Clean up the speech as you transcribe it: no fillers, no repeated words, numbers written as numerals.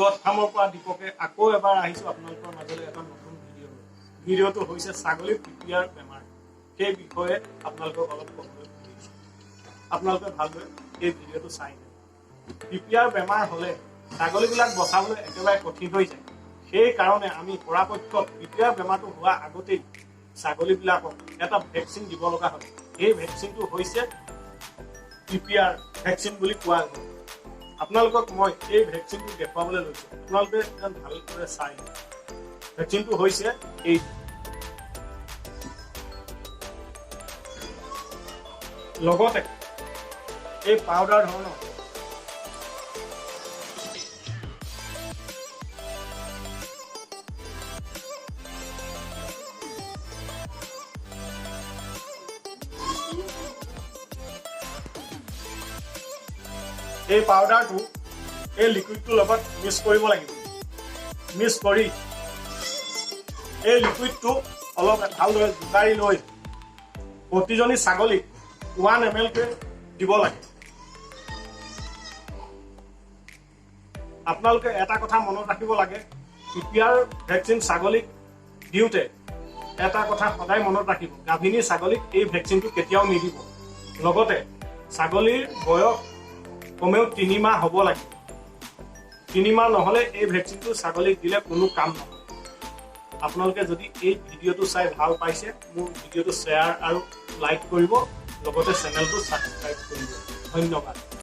গদখামৰ পৰা দীপকে আকৌ এবাৰ আহিছোঁ আপোনালোকৰ মাজলৈ এটা নতুন ভিডিঅ'। ভিডিঅ'টো হৈছে ছাগলীৰ PPR বেমাৰ। সেই বিষয়ে আপোনালোকক অলপ ক'বলৈ বিচাৰিছোঁ। আপোনালোকে ভালদৰে এই ভিডিঅ'টো চাই PPR বেমাৰ হ'লে ছাগলীবিলাক বচাবলৈ একেবাৰে কঠিন হৈ যায়। সেইকাৰণে আমি পৰাপক্ষত PPR বেমাৰটো হোৱাৰ আগতেই ছাগলীবিলাকক এটা ভেকচিন দিব লগা হয়। এই ভেকচিনটো হৈছে PPR ভেকচিন বুলি কোৱা হয়। আপোনালোকক মই এই ভেকচিনটো দেখুৱাবলৈ লৈছোঁ। আপোনালোকে যেন ভালদৰে চাই। ভেকচিনটো হৈছে এই লগতে এই পাউডাৰ ধৰণৰ এই পাউডাৰটো এই লিকুইডটোৰ লগত মিক্স কৰিব লাগিব। মিক্স কৰি এই লিকুইডটো অলপ ভালদৰে জোকাৰি লৈ প্ৰতিজনী ছাগলীক 1 ml কৈ দিব লাগে। আপোনালোকে এটা কথা মনত ৰাখিব লাগে, PPR ভেকচিন ছাগলীক দিওঁতে এটা কথা সদায় মনত ৰাখিব, গাভিনী ছাগলীক এই ভেকচিনটো কেতিয়াও নিদিব। লগতে ছাগলীৰ বয়স কমেও 3 মাহ হ'ব লাগে। 3 মাহ নহ'লে এই ভেকচিনটো ছাগলীক দিলে কোনো কাম নহয়। আপোনালোকে যদি এই ভিডিঅ'টো চাই ভাল পাইছে, মোৰ ভিডিঅ'টো শ্বেয়াৰ আৰু লাইক কৰিব, লগতে চেনেলটো ছাবস্ক্ৰাইব কৰিব। ধন্যবাদ।